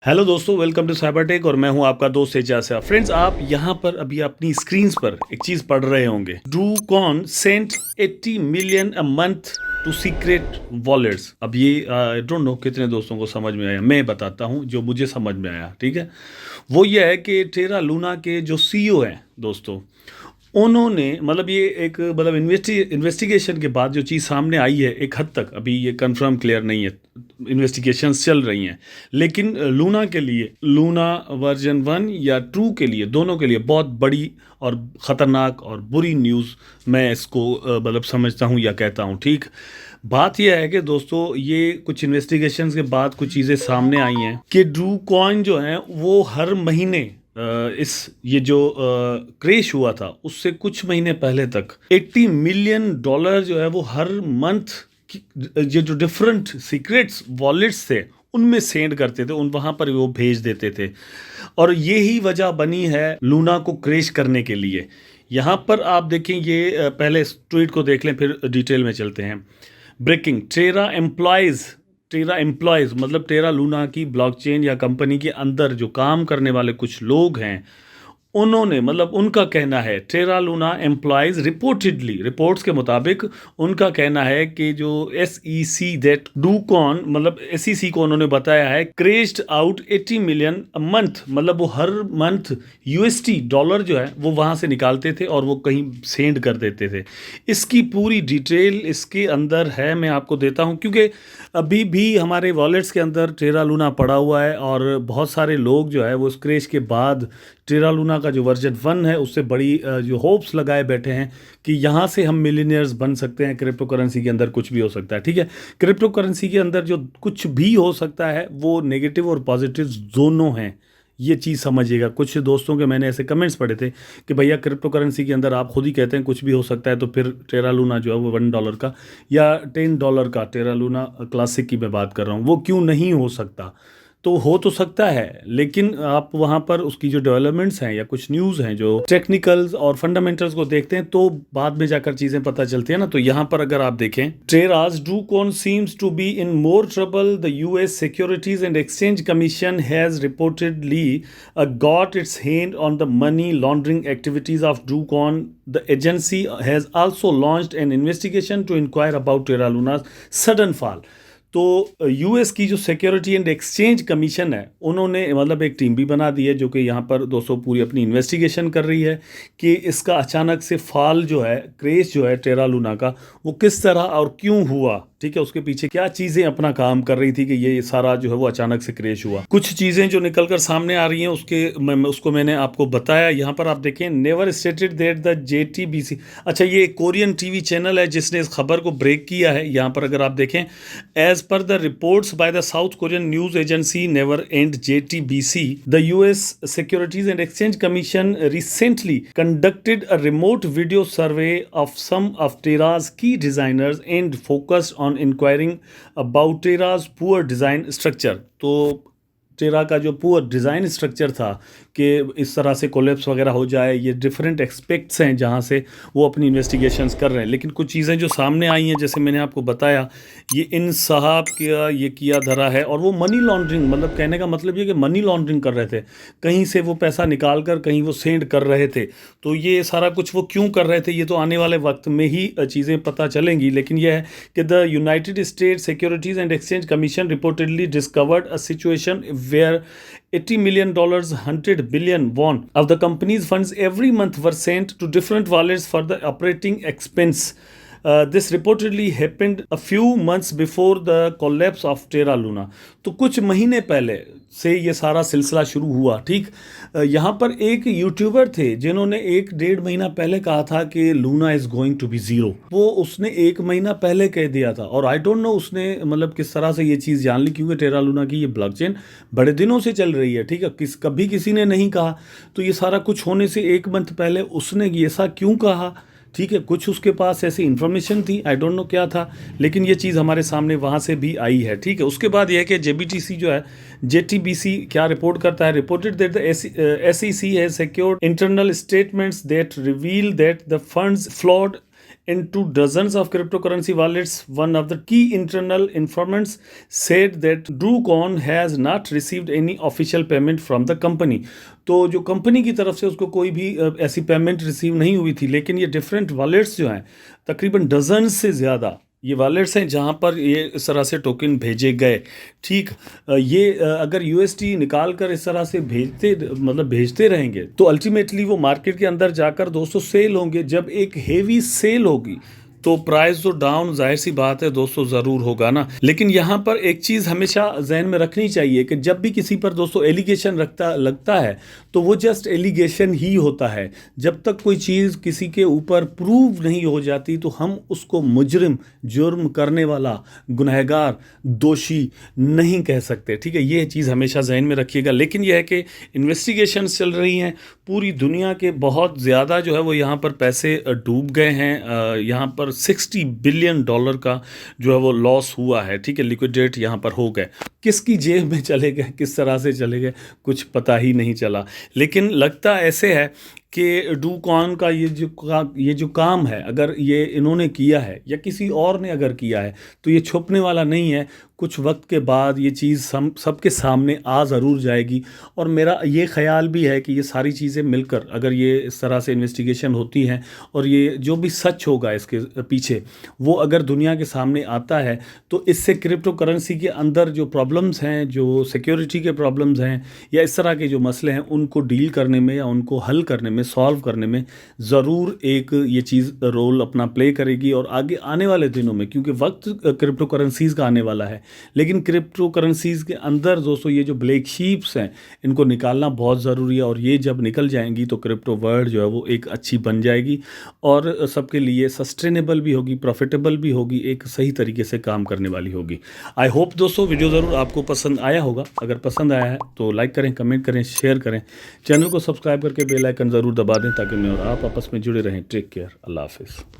Hello दोस्तों, welcome to cyber tech और मैं हूं आपका दोस्त एजाज। फ्रेंड्स, आप यहां पर अभी अपनी स्क्रीन्स पर एक चीज पढ़ रहे होंगे। Do Kwon sent 80 million a month to secret wallets. अब ये आई डोंट नो कितने दोस्तों को समझ में आया। मैं बताता हूं जो मुझे समझ में आया। ठीक है, वो ये है कि टेरा लूना के जो सीईओ हैं दोस्तों, उन्होंने मतलब ये एक मतलब इन्वेस्टिगेशन के बाद जो चीज़ सामने आई है, एक हद तक अभी ये कंफर्म क्लियर नहीं है, इन्वेस्टिगेशंस चल रही हैं, लेकिन लूना के लिए, लूना वर्जन 1 या 2 के लिए, दोनों के लिए बहुत बड़ी और ख़तरनाक और बुरी न्यूज़ मैं इसको मतलब समझता हूँ या कहता हूँ। ठीक, बात यह है कि दोस्तों ये कुछ इन्वेस्टिगेशंस के बाद कुछ चीज़ें सामने आई हैं कि ड्रू कॉइन जो है वो हर महीने इस ये जो क्रेश हुआ था उससे कुछ महीने पहले तक $80 मिलियन जो है वो हर मंथ ये जो डिफरेंट सीक्रेट्स वॉलेट्स थे उनमें सेंड करते थे, उन वहां पर वो भेज देते थे। और यही वजह बनी है लूना को क्रेश करने के लिए। यहाँ पर आप देखें, ये पहले इस ट्वीट को देख लें फिर डिटेल में चलते हैं। ब्रेकिंग, टेरा एम्प्लॉयज़ मतलब टेरा लूना की ब्लॉकचेन या कंपनी के अंदर जो काम करने वाले कुछ लोग हैं, उन्होंने मतलब उनका कहना है, Terra Luna employees reportedly, reports के मुताबिक उनका कहना है कि जो SEC दैट डूकॉन मतलब SEC को उन्होंने बताया है क्रेश्ड आउट 80 मिलियन अ मंथ, मतलब वो हर मंथ USD डॉलर जो है वो वहाँ से निकालते थे और वो कहीं सेंड कर देते थे। इसकी पूरी डिटेल इसके अंदर है, मैं आपको देता हूँ, क्योंकि अभी भी हमारे वॉलेट्स के अंदर टेरा लूना पड़ा हुआ है और बहुत सारे लोग जो है वो उस क्रेश के बाद टेरा लूना का जो वर्जन 1 है उससे बड़ी जो होप्स लगाए बैठे हैं कि यहाँ से हम मिलीनियर्स बन सकते हैं। क्रिप्टो करेंसी के अंदर कुछ भी हो सकता है। ठीक है, क्रिप्टो करेंसी के अंदर जो कुछ भी हो सकता है वो नेगेटिव और पॉजिटिव दोनों हैं, ये चीज़ समझिएगा। कुछ दोस्तों के मैंने ऐसे कमेंट्स पढ़े थे कि भैया क्रिप्टो करेंसी के अंदर आप खुद ही कहते हैं कुछ भी हो सकता है, तो फिर टेरा लूना जो है वो $1 का या $10 का टेरा लूना क्लासिक की मैं बात कर रहा हूँ, वो क्यों नहीं हो सकता? तो हो तो सकता है, लेकिन आप वहाँ पर उसकी जो डेवलपमेंट्स हैं या कुछ न्यूज़ हैं जो टेक्निकल्स और फंडामेंटल्स को देखते हैं तो बाद में जाकर चीज़ें पता चलती है ना। तो यहाँ पर अगर आप देखें, Terra's Do Kwon seems to be in more trouble, the US securities and exchange commission has reportedly got its hand on the money laundering activities of Dukon. The agency has also launched an investigation to inquire about Terra Luna's sudden fall. तो US की जो security and exchange commission है उन्होंने मतलब एक team भी बना दी है जो कि यहाँ पर दोस्तों पूरी अपनी इन्वेस्टिगेशन कर रही है कि इसका अचानक से फॉल जो है, क्रेश जो है टेरा लूना का, वो किस तरह और क्यों हुआ। ठीक है, उसके पीछे क्या चीज़ें अपना काम कर रही थी कि ये सारा जो है वो अचानक से क्रेश हुआ। कुछ चीज़ें जो निकल कर सामने आ रही हैं उसको मैंने आपको बताया। यहाँ पर आप देखें, never stated that the JTBC, अच्छा ये कोरियन टीवी चैनल है जिसने इस खबर को ब्रेक किया है। यहाँ पर अगर आप देखें, as per the reports by the South Korean news agency Never End JTBC, the US Securities and Exchange Commission recently conducted a remote video survey of some of Tera's key designers and focused on inquiring about Tera's poor design structure. तो टेरा का जो poor design structure था कि इस तरह से collapse वगैरह हो जाए, ये डिफरेंट एक्सपेक्ट्स हैं जहाँ से वो अपनी इन्वेस्टिगेशंस कर रहे हैं। लेकिन कुछ चीज़ें जो सामने आई हैं, जैसे मैंने आपको बताया, ये इन साहब का ये किया धरा है और वो मनी लॉन्ड्रिंग, मतलब कहने का मतलब ये कि मनी लॉन्ड्रिंग कर रहे थे, कहीं से वो पैसा निकाल कर कहीं वो सेंड कर रहे थे। तो ये सारा कुछ वो क्यों कर रहे थे ये तो आने वाले वक्त में ही चीज़ें पता चलेंगी। लेकिन यह है कि the United states securities and exchange commission reportedly discovered a situation where $80 million, 100 billion won of the company's funds every month were sent to different wallets for the operating expense. This reportedly happened a few months before the collapse of Terra Luna. तो कुछ महीने पहले से ये सारा सिलसिला शुरू हुआ। ठीक, यहाँ पर एक यूट्यूबर थे जिन्होंने 1-1.5 महीना पहले कहा था कि Luna is going to be zero. वो उसने 1 महीना पहले कह दिया था और आई डोंट नो उसने मतलब किस तरह से ये चीज़ जान ली, क्योंकि टेरा लूना की ये ब्लॉकचेन बड़े दिनों से चल रही है। ठीक है, कभी किसी ने नहीं कहा, तो ये सारा कुछ होने से 1 मंथ पहले उसने ये ऐसा क्यों कहा। ठीक है, कुछ उसके पास ऐसी इन्फॉर्मेशन थी, आई डोंट नो क्या था, लेकिन ये चीज़ हमारे सामने वहाँ से भी आई है। ठीक है, उसके बाद यह है कि JBTC जो है, JTBC क्या रिपोर्ट करता है, reported that the SEC has secured internal statements that reveal that the funds flawed into dozens of cryptocurrency wallets. One of the key internal informants said that DoCoin has not received any official payment from the company. तो जो company की तरफ से उसको कोई भी ऐसी payment receive नहीं हुई थी, लेकिन ये डिफरेंट वॉलेट्स जो हैं, तकरीबन डजन से ज़्यादा ये वॉलेट्स हैं जहाँ पर ये इस तरह से टोकन भेजे गए। ठीक, ये अगर यूएसटी निकाल कर इस तरह से भेजते रहेंगे तो अल्टीमेटली वो मार्केट के अंदर जाकर दोस्तों सेल होंगे। जब एक हेवी सेल होगी तो प्राइस तो डाउन जाहिर सी बात है दोस्तों ज़रूर होगा ना। लेकिन यहाँ पर एक चीज़ हमेशा जहन में रखनी चाहिए कि जब भी किसी पर दोस्तों एलिगेशन लगता है तो वो जस्ट एलिगेशन ही होता है। जब तक कोई चीज़ किसी के ऊपर प्रूव नहीं हो जाती तो हम उसको मुजरिम, जुर्म करने वाला, गुनहगार, दोषी नहीं कह सकते। ठीक है, ये चीज़ हमेशा जहन में रखिएगा। लेकिन यह है कि इन्वेस्टिगेशन चल रही हैं, पूरी दुनिया के बहुत ज़्यादा जो है वो यहाँ पर पैसे डूब गए हैं। यहाँ पर $60 बिलियन का जो है वो लॉस हुआ है। ठीक है, लिक्विडेट यहाँ पर हो गए। किसकी जेब में चले गए, किस तरह से चले गए, कुछ पता ही नहीं चला। लेकिन लगता ऐसे है कि डूकॉन का ये जो काम है, अगर ये इन्होंने किया है या किसी और ने अगर किया है तो ये छुपने वाला नहीं है। कुछ वक्त के बाद ये चीज़ सबके सामने आ ज़रूर जाएगी। और मेरा ये ख्याल भी है कि ये सारी चीज़ें मिलकर अगर ये इस तरह से इन्वेस्टिगेशन होती हैं और ये जो भी सच होगा इसके पीछे वो अगर दुनिया के सामने आता है तो इससे क्रिप्टो करेंसी के अंदर जो प्रॉब्लम्स हैं, जो सिक्योरिटी के प्रॉब्लम्स हैं या इस तरह के जो मसले हैं उनको डील करने में या उनको हल करने में, सॉल्व करने में ज़रूर एक ये चीज़ रोल अपना प्ले करेगी। और आगे आने वाले दिनों में, क्योंकि वक्त क्रिप्टो करेंसीज़ का आने वाला है, लेकिन क्रिप्टो करेंसीज़ के अंदर दोस्तों ये जो ब्लैक शीप्स हैं इनको निकालना बहुत ज़रूरी है। और ये जब निकल जाएंगी तो क्रिप्टो वर्ल्ड जो है वो एक अच्छी बन जाएगी और सबके लिए सस्टेनेबल भी होगी, प्रॉफिटेबल भी होगी, एक सही तरीके से काम करने वाली होगी। आई होप दोस्तों वीडियो ज़रूर आपको पसंद आया होगा। अगर पसंद आया है तो लाइक करें, कमेंट करें, शेयर करें, चैनल को सब्सक्राइब करके बेल आइकन ज़रूर दबा दें ताकि मैं और आप आपस में जुड़े रहें। टेक केयर, अल्लाह हाफिज़।